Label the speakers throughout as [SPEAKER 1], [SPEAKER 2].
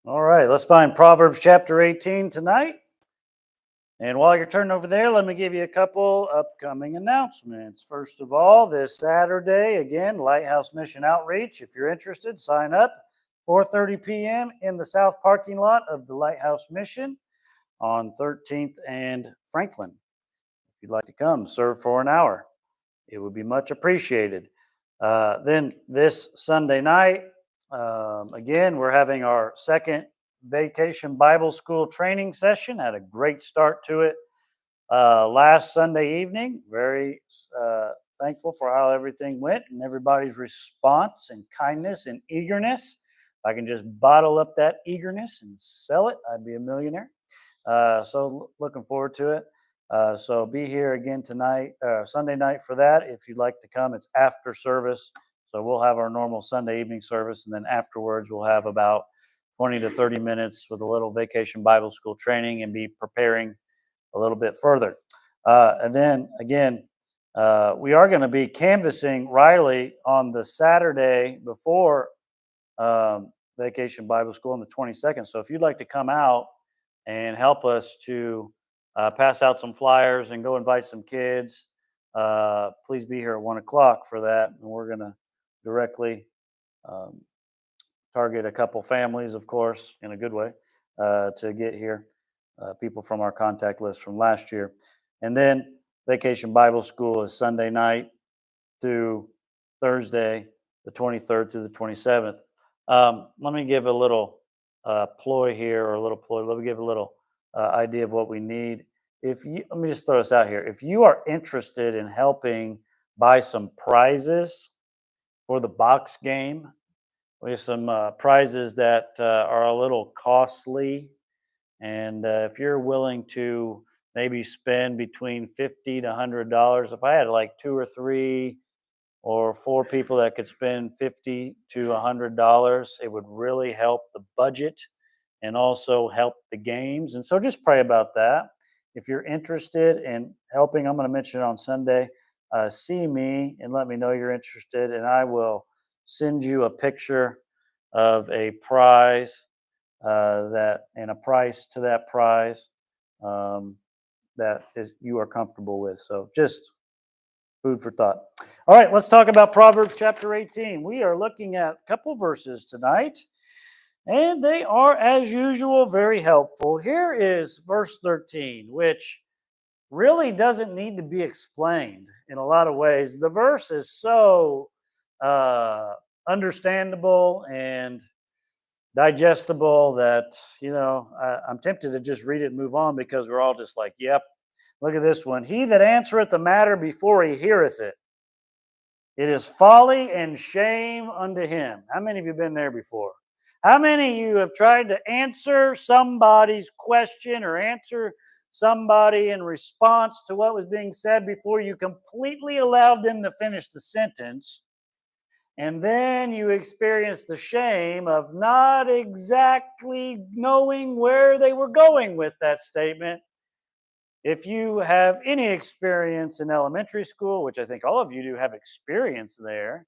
[SPEAKER 1] All right, let's find Proverbs chapter 18 tonight. And while you're turning over there, let me give you a couple upcoming announcements. First of all, this Saturday, again, Lighthouse Mission Outreach. If you're interested, sign up. 4:30 p.m. in the south parking lot of the Lighthouse Mission on 13th and Franklin. If you'd like to come, serve for an hour, it would be much appreciated. Then this Sunday night, again, we're having our second Vacation Bible School training session. Had a great start to it last Sunday evening. Very thankful for how everything went and everybody's response and kindness and eagerness. If I can just bottle up that eagerness and sell it, I'd be a millionaire. So looking forward to it. So be here again tonight, Sunday night for that. If you'd like to come, it's after service. So we'll have our normal Sunday evening service, and then afterwards we'll have about 20 to 30 minutes with a little Vacation Bible School training and be preparing a little bit further. And then again, we are going to be canvassing Riley on the Saturday before Vacation Bible School on the 22nd. So if you'd like to come out and help us to pass out some flyers and go invite some kids, please be here at 1 o'clock for that. And we're going to directly target a couple families, of course, in a good way, to get here, people from our contact list from last year. And then Vacation Bible School is Sunday night through Thursday, the 23rd through the 27th. Let me give a little ploy here, or a little ploy. Let me give a little idea of what we need. Let me just throw this out here. If you are interested in helping buy some prizes for the box game, we have some prizes that are a little costly. And if you're willing to maybe spend between $50 to $100, if I had like 2 or 3 or 4 people that could spend $50 to $100, it would really help the budget and also help the games. And so just pray about that. If you're interested in helping, I'm going to mention it on Sunday. See me and let me know you're interested, and I will send you a picture of a prize and a price to that prize that you are comfortable with. So just food for thought. All right, let's talk about Proverbs chapter 18. We are looking at a couple verses tonight, and they are, as usual, very helpful. Here is verse 13, which really doesn't need to be explained in a lot of ways. The verse is so understandable and digestible that, I'm tempted to just read it and move on, because we're all just like, yep, look at this one. He that answereth the matter before he heareth it, it is folly and shame unto him. How many of you have been there before? How many of you have tried to answer somebody's question or answer somebody in response to what was being said before you completely allowed them to finish the sentence? And then you experience the shame of not exactly knowing where they were going with that statement. If you have any experience in elementary school, which I think all of you do have experience there,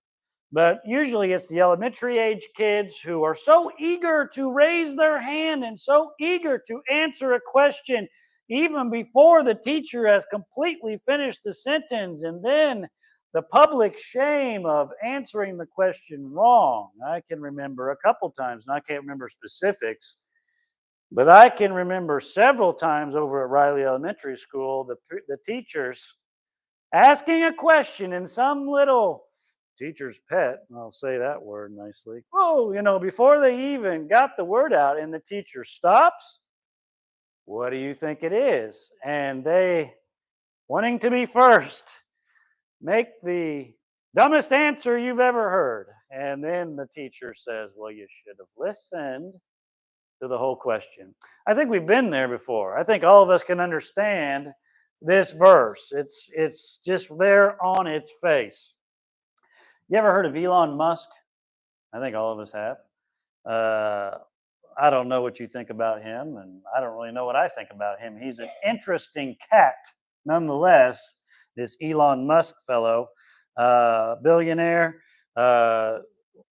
[SPEAKER 1] but usually it's the elementary age kids who are so eager to raise their hand and so eager to answer a question even before the teacher has completely finished the sentence, and then the public shame of answering the question wrong. I can remember a couple times, and I can't remember specifics, but I can remember several times over at Riley Elementary School, the teachers asking a question in some little teacher's pet, I'll say that word nicely. Oh, before they even got the word out, and the teacher stops. What do you think it is? And they, wanting to be first, make the dumbest answer you've ever heard. And then the teacher says, well, you should have listened to the whole question. I think we've been there before. I think all of us can understand this verse. It's just there on its face. You ever heard of Elon Musk? I think all of us have. I don't know what you think about him, and I don't really know what I think about him. He's an interesting cat, nonetheless, this Elon Musk fellow, billionaire,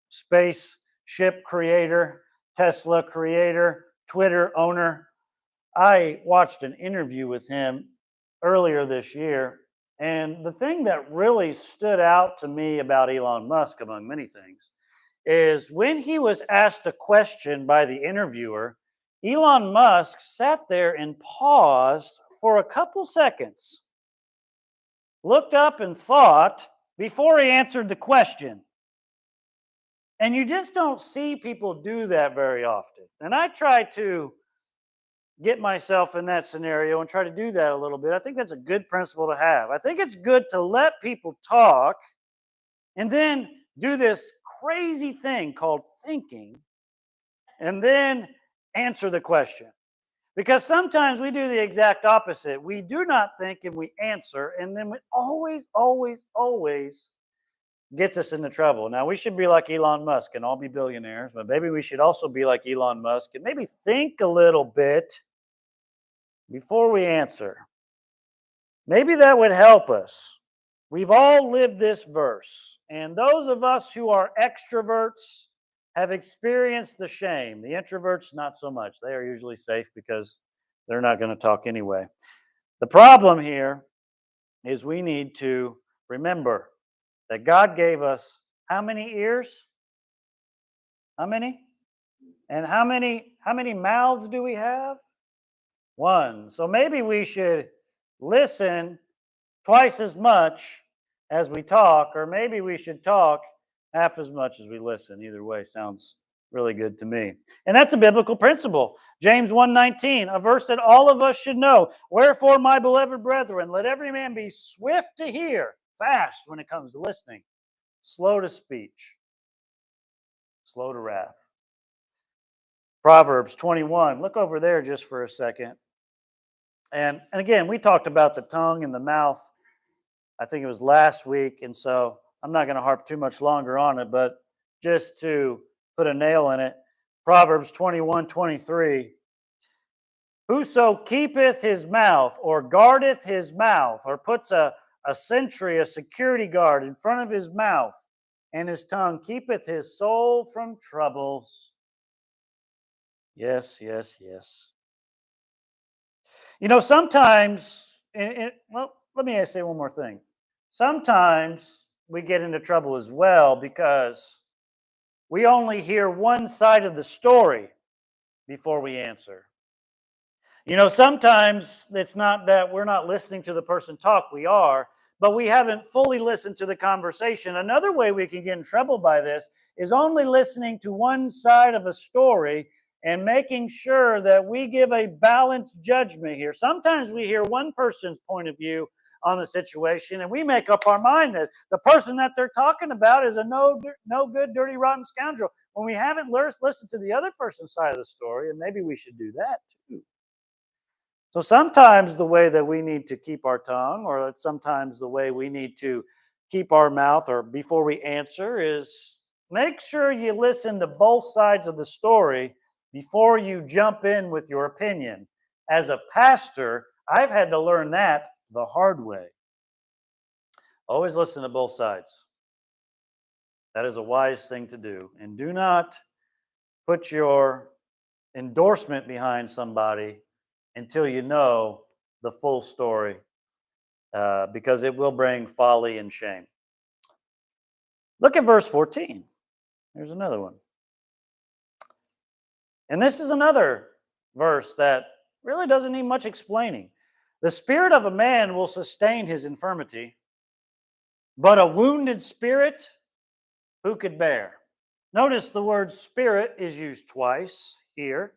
[SPEAKER 1] spaceship creator, Tesla creator, Twitter owner. I watched an interview with him earlier this year, and the thing that really stood out to me about Elon Musk, among many things, is when he was asked a question by the interviewer, Elon Musk sat there and paused for a couple seconds, looked up and thought before he answered the question. And you just don't see people do that very often. And I try to get myself in that scenario and try to do that a little bit. I think that's a good principle to have. I think it's good to let people talk and then do this crazy thing called thinking and then answer the question. Because sometimes we do the exact opposite. We do not think and we answer, and then it always gets us into trouble. Now, we should be like Elon Musk and all be billionaires, but maybe we should also be like Elon Musk and maybe think a little bit before we answer. Maybe that would help us. We've all lived this verse, and those of us who are extroverts have experienced the shame. The introverts, not so much. They are usually safe because they're not going to talk anyway. The problem here is we need to remember that God gave us how many ears? How many? And how many mouths do we have? One. So maybe we should listen twice as much as we talk, or maybe we should talk half as much as we listen. Either way sounds really good to me. And that's a biblical principle. James 1:19, a verse that all of us should know. Wherefore, my beloved brethren, let every man be swift to hear, fast when it comes to listening, slow to speech, slow to wrath. Proverbs 21. Look over there just for a second. And again, we talked about the tongue and the mouth. I think it was last week, and so I'm not going to harp too much longer on it, but just to put a nail in it, Proverbs 21:23. Whoso keepeth his mouth, or guardeth his mouth, or puts a sentry, a security guard in front of his mouth, and his tongue keepeth his soul from troubles. Yes, yes, yes. You know, sometimes, well, let me say one more thing. Sometimes we get into trouble as well because we only hear one side of the story before we answer. You know, sometimes it's not that we're not listening to the person talk, we are, but we haven't fully listened to the conversation. Another way we can get in trouble by this is only listening to one side of a story and making sure that we give a balanced judgment here. Sometimes we hear one person's point of view on the situation, and we make up our mind that the person that they're talking about is a no good, dirty, rotten scoundrel, when we haven't listened to the other person's side of the story, and maybe we should do that too. So sometimes the way that we need to keep our tongue, or sometimes the way we need to keep our mouth, or before we answer, is make sure you listen to both sides of the story before you jump in with your opinion. As a pastor, I've had to learn that the hard way. Always listen to both sides. That is a wise thing to do. And do not put your endorsement behind somebody until you know the full story, because it will bring folly and shame. Look at verse 14. Here's another one. And this is another verse that really doesn't need much explaining. The spirit of a man will sustain his infirmity, but a wounded spirit, who could bear? Notice the word spirit is used twice here.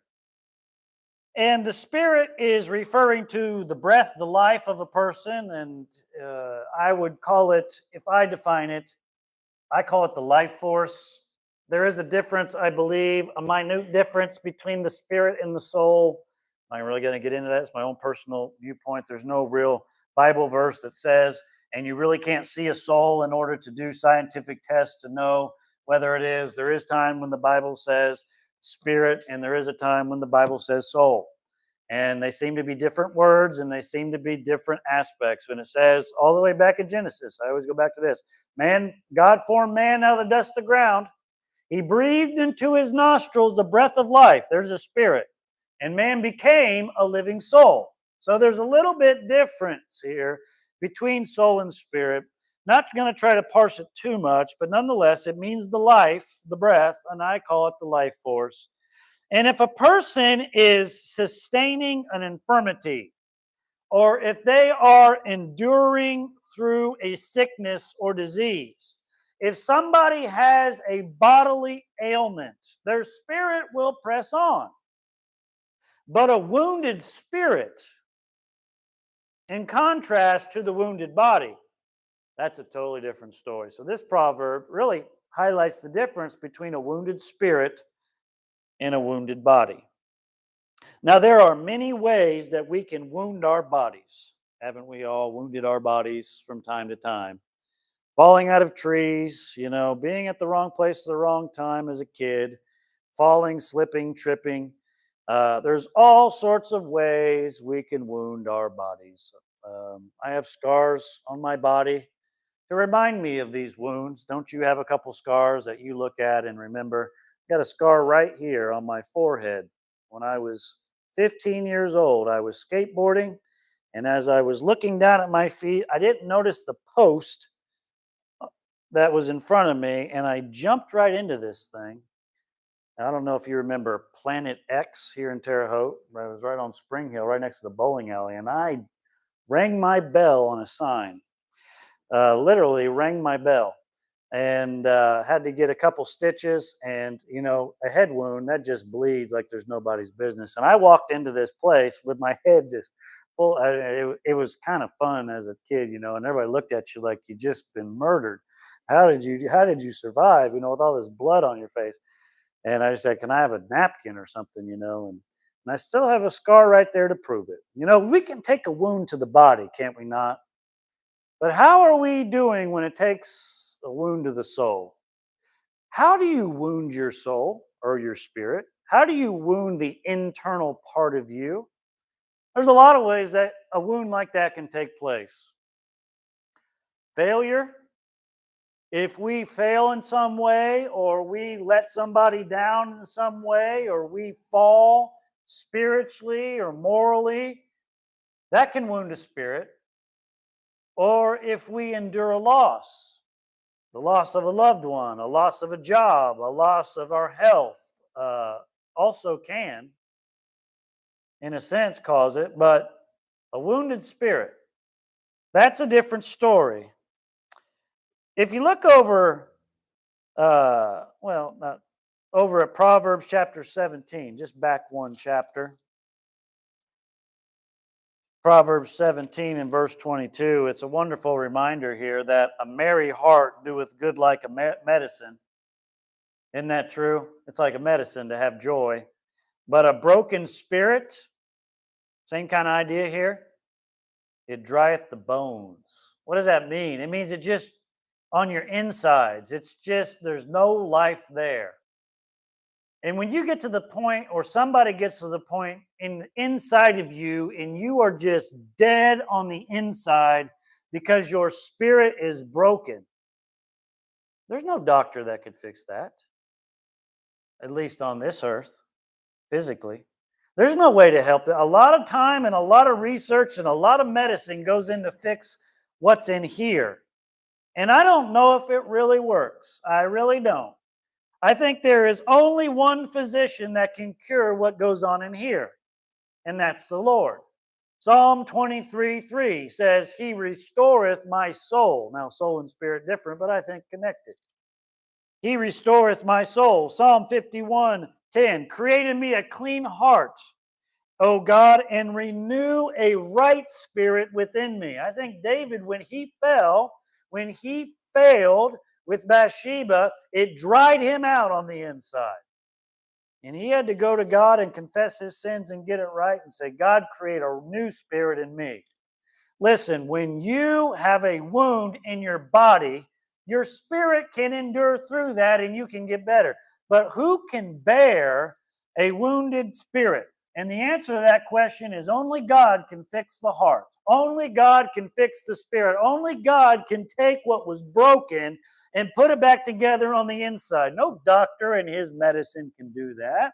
[SPEAKER 1] And the spirit is referring to the breath, the life of a person. And I would call it, if I define it, I call it the life force. There is a difference, I believe, a minute difference between the spirit and the soul. I'm not really going to get into that. It's my own personal viewpoint. There's no real Bible verse that says, and you really can't see a soul in order to do scientific tests to know whether it is. There is time when the Bible says spirit, and there is a time when the Bible says soul. And they seem to be different words, and they seem to be different aspects. When it says all the way back in Genesis, I always go back to this. Man, God formed man out of the dust of the ground. He breathed into his nostrils the breath of life. There's a spirit. And man became a living soul. So there's a little bit difference here between soul and spirit. Not going to try to parse it too much, but nonetheless, it means the life, the breath, and I call it the life force. And if a person is sustaining an infirmity, or if they are enduring through a sickness or disease, if somebody has a bodily ailment, their spirit will press on. But a wounded spirit, in contrast to the wounded body, that's a totally different story. So this proverb really highlights the difference between a wounded spirit and a wounded body. Now, there are many ways that we can wound our bodies. Haven't we all wounded our bodies from time to time? Falling out of trees, being at the wrong place at the wrong time as a kid, falling, slipping, tripping. There's all sorts of ways we can wound our bodies. I have scars on my body to remind me of these wounds. Don't you have a couple scars that you look at and remember? I got a scar right here on my forehead. When I was 15 years old, I was skateboarding, and as I was looking down at my feet, I didn't notice the post that was in front of me, and I jumped right into this thing. I don't know if you remember Planet X here in Terre Haute. I was right on Spring Hill, right next to the bowling alley, and I rang my bell on a sign. Literally rang my bell, and had to get a couple stitches, and a head wound that just bleeds like there's nobody's business. And I walked into this place with my head just full. It was kind of fun as a kid, and everybody looked at you like you just been murdered. How did you survive, with all this blood on your face? And I just said, can I have a napkin or something, and I still have a scar right there to prove it. We can take a wound to the body, can't we not? But how are we doing when it takes a wound to the soul? How do you wound your soul or your spirit? How do you wound the internal part of you? There's a lot of ways that a wound like that can take place. Failure. If we fail in some way, or we let somebody down in some way, or we fall spiritually or morally, that can wound a spirit. Or if we endure a loss, the loss of a loved one, a loss of a job, a loss of our health, also can, in a sense, cause it. But a wounded spirit, that's a different story. If you look over, not over at Proverbs chapter 17, just back one chapter. Proverbs 17 and verse 22, it's a wonderful reminder here that a merry heart doeth good like a medicine. Isn't that true? It's like a medicine to have joy. But a broken spirit, same kind of idea here, it drieth the bones. What does that mean? It means it just on your insides. It's just, there's no life there. And when you get to the point, or somebody gets to the point inside of you, and you are just dead on the inside because your spirit is broken, there's no doctor that could fix that, at least on this earth, physically. There's no way to help it. A lot of time and a lot of research and a lot of medicine goes in to fix what's in here. And I don't know if it really works. I really don't. I think there is only one physician that can cure what goes on in here, and that's the Lord. Psalm 23:3 says, He restoreth my soul. Now, soul and spirit different, but I think connected. He restoreth my soul. Psalm 51:10, create in me a clean heart, O God, and renew a right spirit within me. I think David, when he failed with Bathsheba, it dried him out on the inside. And he had to go to God and confess his sins and get it right and say, God, create a new spirit in me. Listen, when you have a wound in your body, your spirit can endure through that and you can get better. But who can bear a wounded spirit? And the answer to that question is only God can fix the heart. Only God can fix the spirit. Only God can take what was broken and put it back together on the inside. No doctor and his medicine can do that.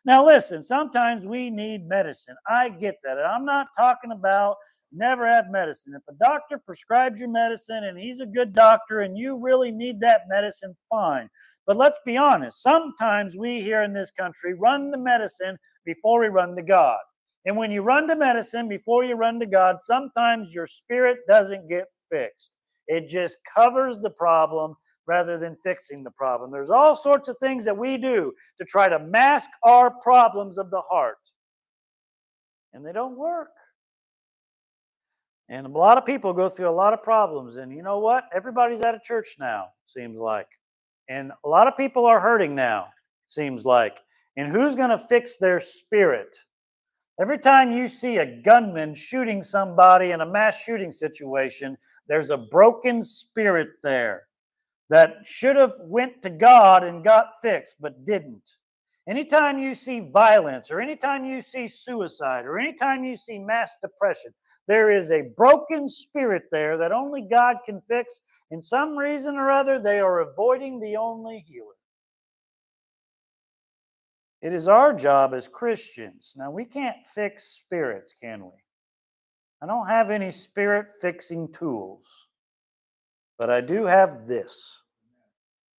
[SPEAKER 1] Now, listen, sometimes we need medicine. I get that. And I'm not talking about never have medicine. If a doctor prescribes your medicine and he's a good doctor and you really need that medicine, fine. But let's be honest. Sometimes we here in this country run to medicine before we run to God. And when you run to medicine before you run to God, sometimes your spirit doesn't get fixed. It just covers the problem rather than fixing the problem. There's all sorts of things that we do to try to mask our problems of the heart. And they don't work. And a lot of people go through a lot of problems. And you know what? Everybody's out of church now, seems like. And a lot of people are hurting now, seems like. And who's going to fix their spirit? Every time you see a gunman shooting somebody in a mass shooting situation, there's a broken spirit there that should have went to God and got fixed, but didn't. Anytime you see violence, or anytime you see suicide, or anytime you see mass depression, there is a broken spirit there that only God can fix. In some reason or other, they are avoiding the only healer. It is our job as Christians. Now, we can't fix spirits, can we? I don't have any spirit-fixing tools, but I do have this.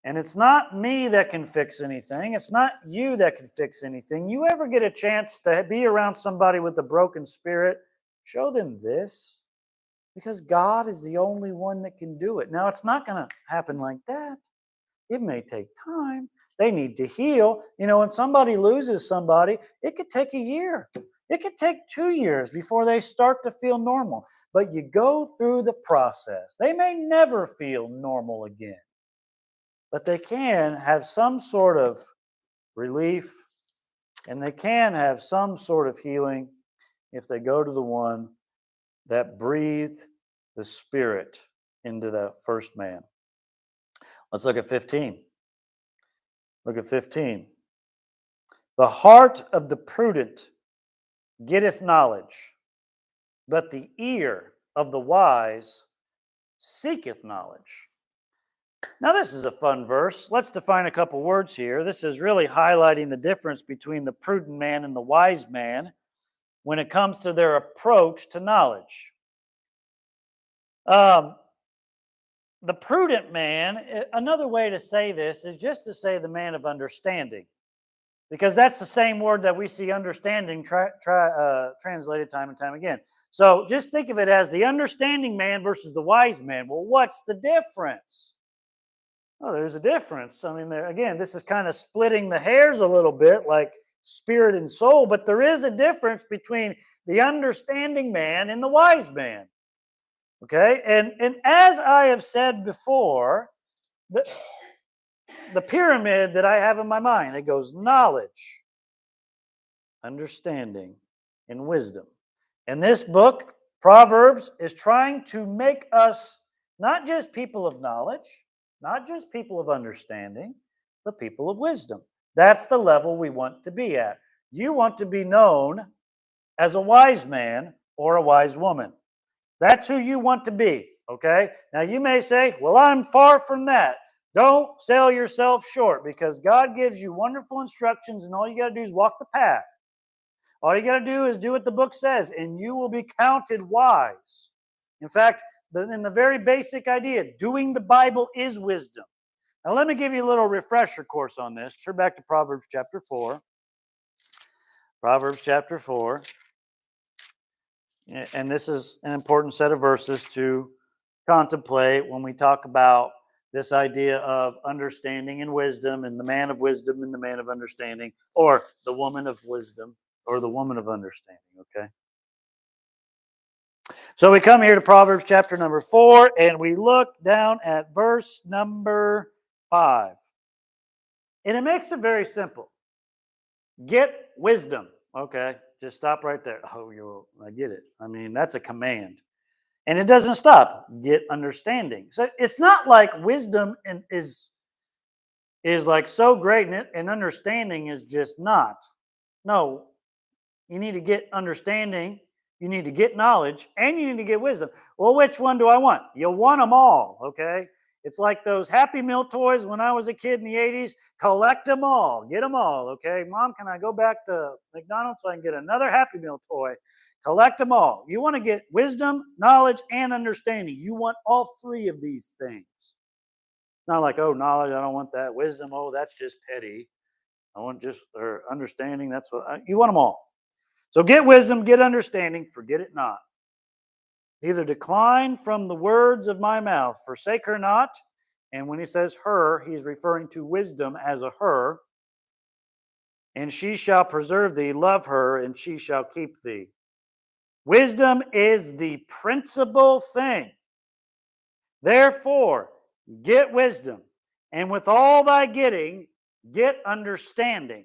[SPEAKER 1] And it's not me that can fix anything. It's not you that can fix anything. You ever get a chance to be around somebody with a broken spirit, show them this, because God is the only one that can do it. Now, it's not going to happen like that. It may take time. They need to heal. You know, when somebody loses somebody, it could take a year. It could take 2 years before they start to feel normal. But you go through the process. They may never feel normal again, but they can have some sort of relief, and they can have some sort of healing if they go to the one that breathed the Spirit into the first man. Let's look at 15. Look at 15. The heart of the prudent getteth knowledge, but the ear of the wise seeketh knowledge. Now, this is a fun verse. Let's define a couple words here. This is really highlighting the difference between the prudent man and the wise man when it comes to their approach to knowledge. The prudent man, another way to say this is just to say the man of understanding, because that's the same word that we see understanding translated time and time again. So just think of it as the understanding man versus the wise man. Well, what's the difference? Oh, there's a difference. I mean, again, this is kind of splitting the hairs a little bit, like spirit and soul, but there is a difference between the understanding man and the wise man. Okay, and as I have said before, the pyramid that I have in my mind, it goes knowledge, understanding, and wisdom. And this book, Proverbs, is trying to make us not just people of knowledge, not just people of understanding, but people of wisdom. That's the level we want to be at. You want to be known as a wise man or a wise woman. That's who you want to be, okay? Now, you may say, well, I'm far from that. Don't sell yourself short, because God gives you wonderful instructions, and all you got to do is walk the path. All you got to do is do what the book says, and you will be counted wise. In fact, in the very basic idea, doing the Bible is wisdom. Now, let me give you a little refresher course on this. Turn back to Proverbs chapter 4. Proverbs chapter 4. And this is an important set of verses to contemplate when we talk about this idea of understanding and wisdom, and the man of wisdom and the man of understanding, or the woman of wisdom or the woman of understanding, okay? So we come here to Proverbs chapter number 4, and we look down at verse number 5. And it makes it very simple. Get wisdom. Okay, just stop right there. Oh, I get it. I mean, that's a command. And it doesn't stop. Get understanding. So it's not like wisdom is like so great, and understanding is just not. No, You need to get understanding, you need to get knowledge, and you need to get wisdom. Well, which one do I want? You want them all, okay? It's like those Happy Meal toys when I was a kid in the 80s. Collect them all, get them all, okay? Mom, can I go back to McDonald's so I can get another Happy Meal toy? Collect them all. You want to get wisdom, knowledge, and understanding. You want all three of these things. Not like, oh, knowledge, I don't want that. Wisdom, oh, that's just petty. I want just or understanding. That's what you want them all. So get wisdom, get understanding, forget it not. Neither decline from the words of my mouth, forsake her not. And when he says her, he's referring to wisdom as a her. And she shall preserve thee, love her, and she shall keep thee. Wisdom is the principal thing. Therefore, get wisdom, and with all thy getting, get understanding.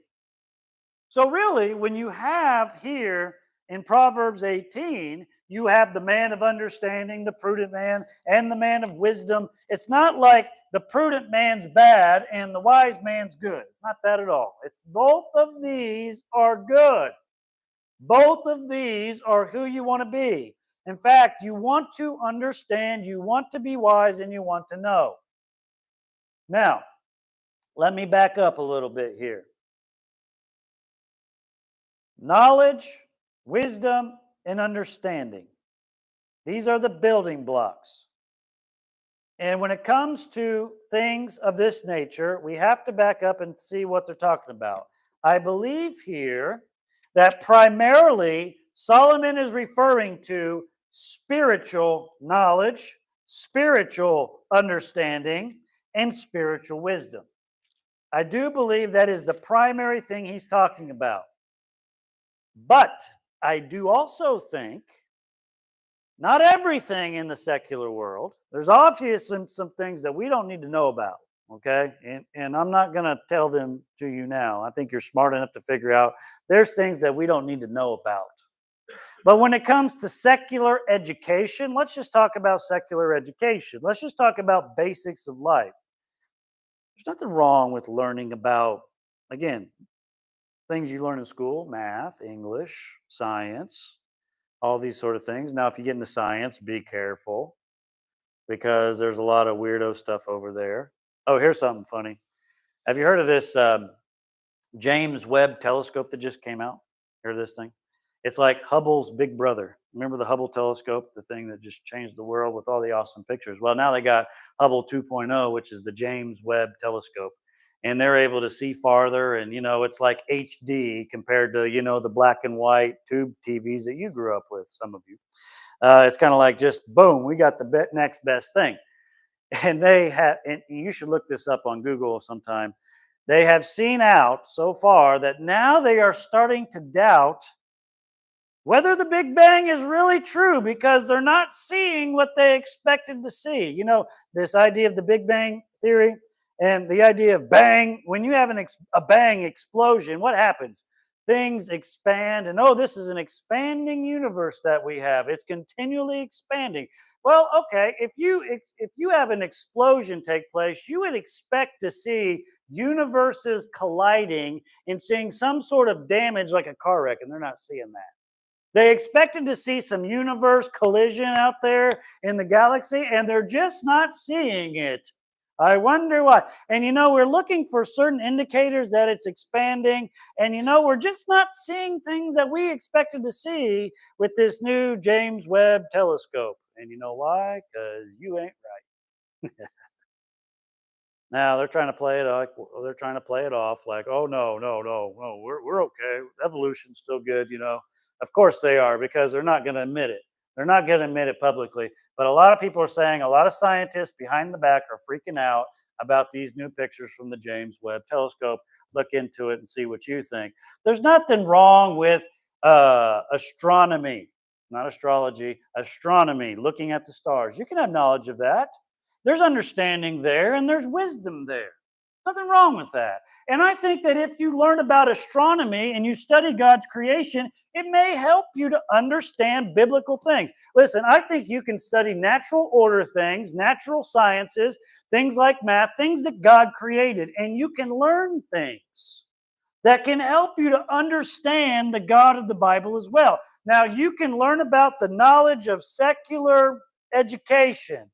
[SPEAKER 1] So really, when you have here in Proverbs 18, you have the man of understanding, the prudent man, and the man of wisdom. It's not like the prudent man's bad and the wise man's good. It's not that at all. It's both of these are good. Both of these are who you want to be. In fact, you want to understand, you want to be wise, and you want to know. Now, let me back up a little bit here. Knowledge, wisdom, and understanding. These are the building blocks. And when it comes to things of this nature, we have to back up and see what they're talking about. I believe here that primarily Solomon is referring to spiritual knowledge, spiritual understanding, and spiritual wisdom. I do believe that is the primary thing he's talking about. But I do also think not everything in the secular world. There's obviously some things that we don't need to know about, okay? And I'm not going to tell them to you now. I think you're smart enough to figure out there's things that we don't need to know about. But when it comes to secular education, let's just talk about secular education. Let's just talk about basics of life. There's nothing wrong with learning about, again, things you learn in school, math, English, science, all these sort of things. Now, if you get into science, be careful because there's a lot of weirdo stuff over there. Oh, here's something funny. Have you heard of this James Webb telescope that just came out? Heard of this thing? It's like Hubble's big brother. Remember the Hubble telescope, the thing that just changed the world with all the awesome pictures? Well, now they got Hubble 2.0, which is the James Webb telescope. And they're able to see farther. And, it's like HD compared to, the black and white tube TVs that you grew up with, some of you. It's kind of like just, boom, we got the next best thing. And and you should look this up on Google sometime. They have seen out so far that now they are starting to doubt whether the Big Bang is really true because they're not seeing what they expected to see. This idea of the Big Bang theory and the idea of bang, when you have a bang explosion, what happens? Things expand, and this is an expanding universe that we have. It's continually expanding. Well, okay, if you have an explosion take place, you would expect to see universes colliding and seeing some sort of damage like a car wreck, and they're not seeing that. They expected to see some universe collision out there in the galaxy, and they're just not seeing it. I wonder why. And we're looking for certain indicators that it's expanding, and we're just not seeing things that we expected to see with this new James Webb telescope. And you know why? Because you ain't right. Now they're trying to play it off like, oh no, we're okay. Evolution's still good, Of course they are, because they're not going to admit it. They're not going to admit it publicly. But a lot of people are saying, a lot of scientists behind the back are freaking out about these new pictures from the James Webb telescope. Look into it and see what you think. There's nothing wrong with astronomy, not astrology, astronomy, looking at the stars. You can have knowledge of that. There's understanding there and there's wisdom there. Nothing wrong with that. And I think that if you learn about astronomy and you study God's creation, it may help you to understand biblical things. Listen, I think you can study natural order things, natural sciences, things like math, things that God created, and you can learn things. that can help you to understand the God of the Bible as well. Now, you can learn about the knowledge of secular education,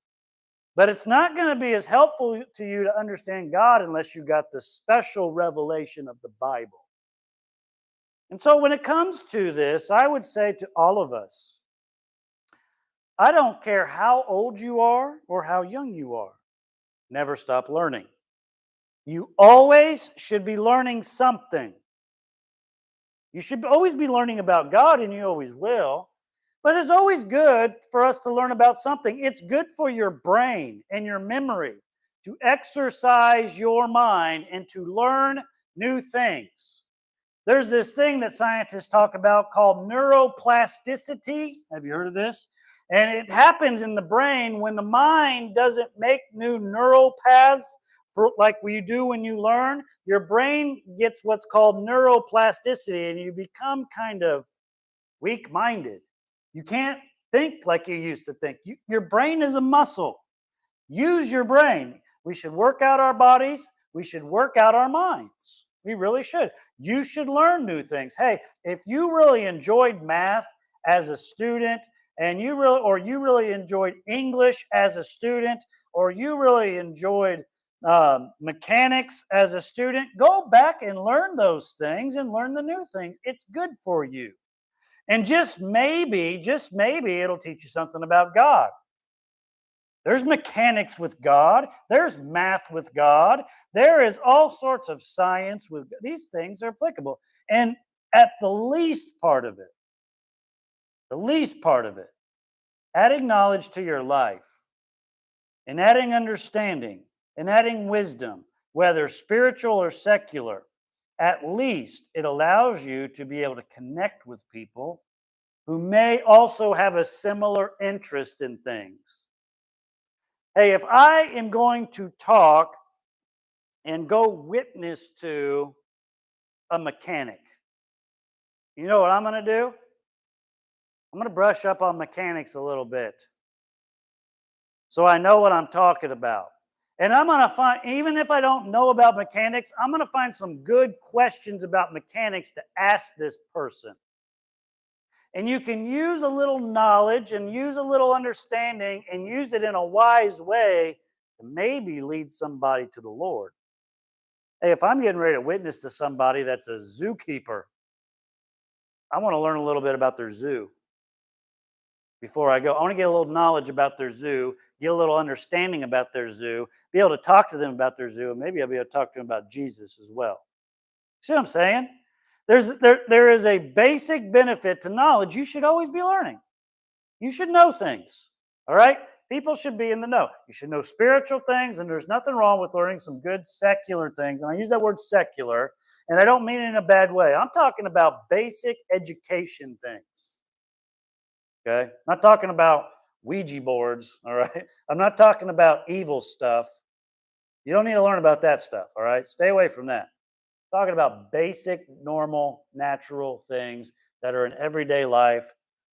[SPEAKER 1] but it's not going to be as helpful to you to understand God unless you got the special revelation of the Bible. And so when it comes to this, I would say to all of us, I don't care how old you are or how young you are, never stop learning. You always should be learning something. You should always be learning about God, and you always will. But it's always good for us to learn about something. It's good for your brain and your memory to exercise your mind and to learn new things. There's this thing that scientists talk about called neuroplasticity. Have you heard of this? And it happens in the brain when the mind doesn't make new neural paths like we do when you learn. Your brain gets what's called neuroplasticity, and you become kind of weak-minded. You can't think like you used to think. Your brain is a muscle. Use your brain. We should work out our bodies. We should work out our minds. We really should. You should learn new things. Hey, if you really enjoyed math as a student, and you really enjoyed English as a student, or you really enjoyed mechanics as a student, go back and learn those things and learn the new things. It's good for you. And just maybe it'll teach you something about God. There's mechanics with God. There's math with God. There is all sorts of science with these things are applicable. And at the least part of it, adding knowledge to your life and adding understanding and adding wisdom, whether spiritual or secular, at least it allows you to be able to connect with people who may also have a similar interest in things. Hey, if I am going to talk and go witness to a mechanic, you know what I'm going to do? I'm going to brush up on mechanics a little bit so I know what I'm talking about. And I'm going to find, even if I don't know about mechanics, I'm going to find some good questions about mechanics to ask this person. And you can use a little knowledge and use a little understanding and use it in a wise way to maybe lead somebody to the Lord. Hey, if I'm getting ready to witness to somebody that's a zookeeper, I want to learn a little bit about their zoo before I go. I want to get a little knowledge about their zoo, get a little understanding about their zoo, be able to talk to them about their zoo, and maybe I'll be able to talk to them about Jesus as well. See what I'm saying? There is a basic benefit to knowledge. You should always be learning. You should know things. All right? People should be in the know. You should know spiritual things, and there's nothing wrong with learning some good secular things. And I use that word secular, and I don't mean it in a bad way. I'm talking about basic education things. Okay? I'm not talking about Ouija boards, all right? I'm not talking about evil stuff. You don't need to learn about that stuff, all right? Stay away from that. I'm talking about basic, normal, natural things that are in everyday life,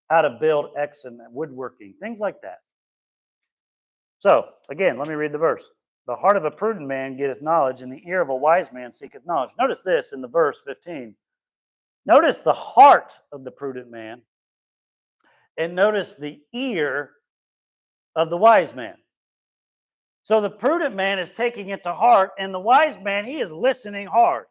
[SPEAKER 1] how to build X and woodworking, things like that. So, again, let me read the verse. The heart of a prudent man getteth knowledge, and the ear of a wise man seeketh knowledge. Notice this in the verse 15. Notice the heart of the prudent man, and notice the ear of the wise man. So the prudent man is taking it to heart, and the wise man, he is listening hard.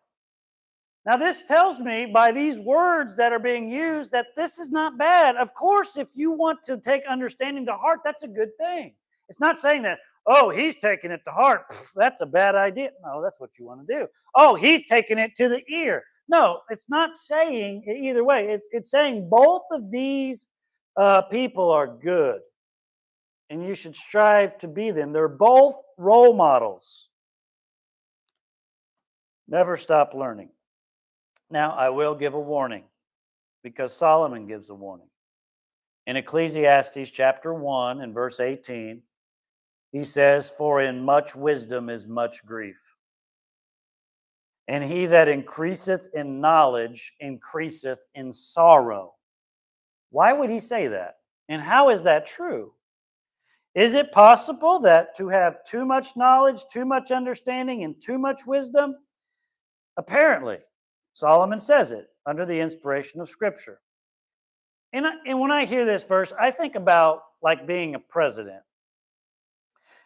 [SPEAKER 1] Now, this tells me by these words that are being used that this is not bad. Of course, if you want to take understanding to heart, that's a good thing. It's not saying that, oh, he's taking it to heart. Pfft, that's a bad idea. No, that's what you want to do. Oh, he's taking it to the ear. No, it's not saying it either way. It's saying both of these people are good, and you should strive to be them. They're both role models. Never stop learning. Now, I will give a warning, because Solomon gives a warning. In Ecclesiastes chapter 1 and verse 18, he says, "For in much wisdom is much grief. And he that increaseth in knowledge increaseth in sorrow." Why would he say that? And how is that true? Is it possible that to have too much knowledge, too much understanding, and too much wisdom? Apparently. Solomon says it under the inspiration of Scripture. And when I hear this verse, I think about like being a president.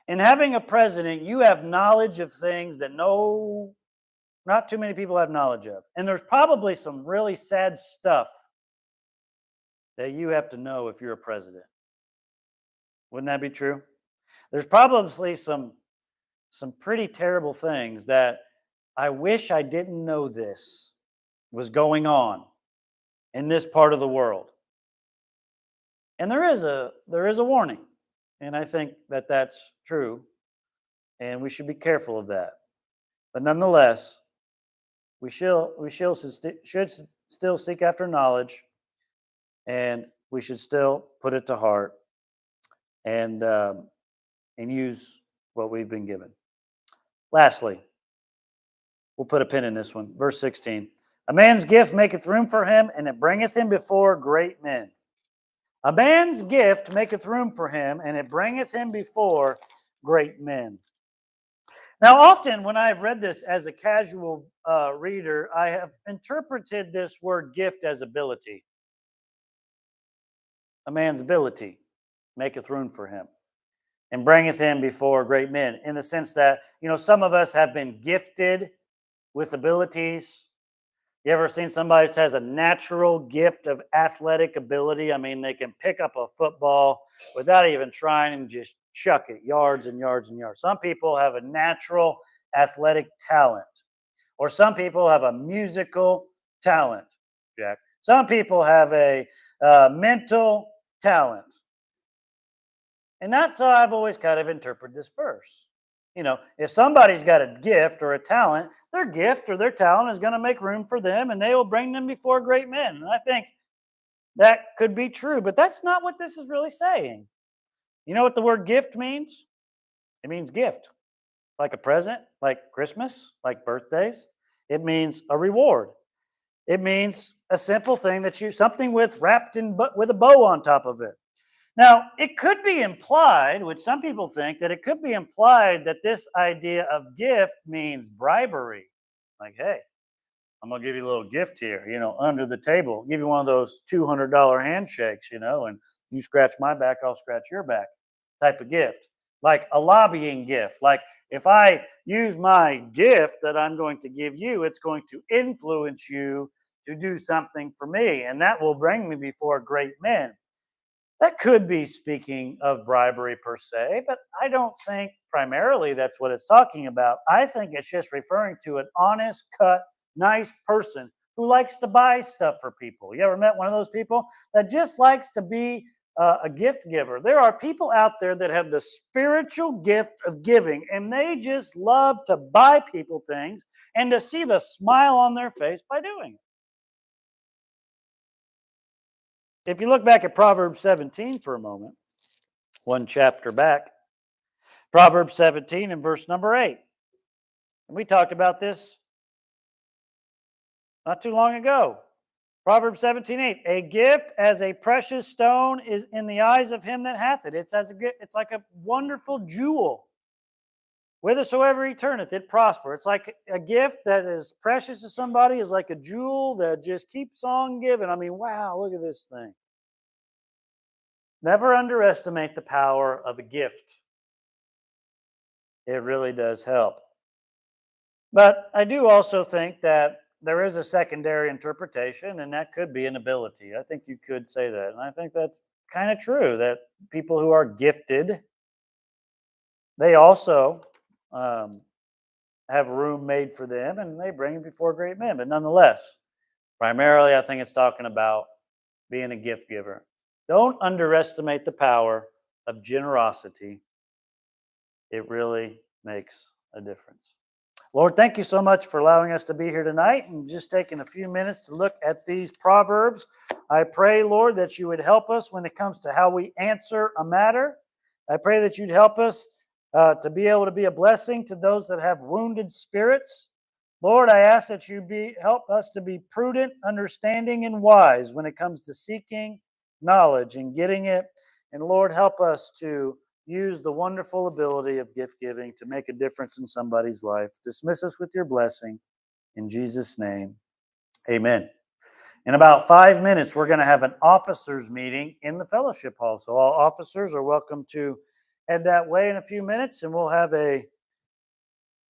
[SPEAKER 1] And having a president, you have knowledge of things that not too many people have knowledge of. And there's probably some really sad stuff that you have to know if you're a president. Wouldn't that be true? There's probably some pretty terrible things that I wish I didn't know this was going on in this part of the world. And there is a warning. And I think that that's true. And we should be careful of that. But nonetheless, we should still seek after knowledge, and we should still put it to heart and use what we've been given. Lastly, we'll put a pin in this one. Verse 16. A man's gift maketh room for him, and it bringeth him before great men. A man's gift maketh room for him, and it bringeth him before great men. Now, often when I've read this as a casual reader, I have interpreted this word gift as ability. A man's ability maketh room for him and bringeth him before great men, in the sense that, some of us have been gifted with abilities. You ever seen somebody that has a natural gift of athletic ability? I mean, they can pick up a football without even trying and just chuck it yards and yards and yards. Some people have a natural athletic talent, or some people have a musical talent, Jack. Some people have a mental talent. And that's how I've always kind of interpreted this verse. If somebody's got a gift or a talent, their gift or their talent is going to make room for them, and they will bring them before great men. And I think that could be true, but that's not what this is really saying. You know what the word gift means? It means gift. Like a present, like Christmas, like birthdays. It means a reward. It means a simple thing something wrapped with a bow on top of it. Now, it could be implied, which some people think, that it could be implied that this idea of gift means bribery. Like, hey, I'm going to give you a little gift here, under the table. Give you one of those $200 handshakes, and you scratch my back, I'll scratch your back type of gift. Like a lobbying gift. Like if I use my gift that I'm going to give you, it's going to influence you to do something for me, and that will bring me before great men. That could be speaking of bribery per se, but I don't think primarily that's what it's talking about. I think it's just referring to an honest, cut, nice person who likes to buy stuff for people. You ever met one of those people that just likes to be a gift giver? There are people out there that have the spiritual gift of giving, and they just love to buy people things and to see the smile on their face by doing it. If you look back at Proverbs 17 for a moment, one chapter back, Proverbs 17 and verse number 8. And we talked about this not too long ago. Proverbs 17:8. A gift as a precious stone is in the eyes of him that hath it. It's like a wonderful jewel. Whithersoever he turneth, it prosper. It's like a gift that is precious to somebody is like a jewel that just keeps on giving. I mean, wow, look at this thing. Never underestimate the power of a gift. It really does help. But I do also think that there is a secondary interpretation, and that could be an ability. I think you could say that. And I think that's kind of true, that people who are gifted, they also have room made for them, and they bring it before great men. But nonetheless, primarily, I think it's talking about being a gift giver. Don't underestimate the power of generosity. It really makes a difference. Lord, thank you so much for allowing us to be here tonight and just taking a few minutes to look at these Proverbs. I pray, Lord, that you would help us when it comes to how we answer a matter. I pray that you'd help us to be able to be a blessing to those that have wounded spirits. Lord, I ask that you help us to be prudent, understanding, and wise when it comes to seeking knowledge and getting it. And Lord, help us to use the wonderful ability of gift giving to make a difference in somebody's life. Dismiss us with your blessing. In Jesus' name, Amen. In about 5 minutes, we're going to have an officers meeting in the fellowship hall. So all officers are welcome to head that way in a few minutes, and we'll have a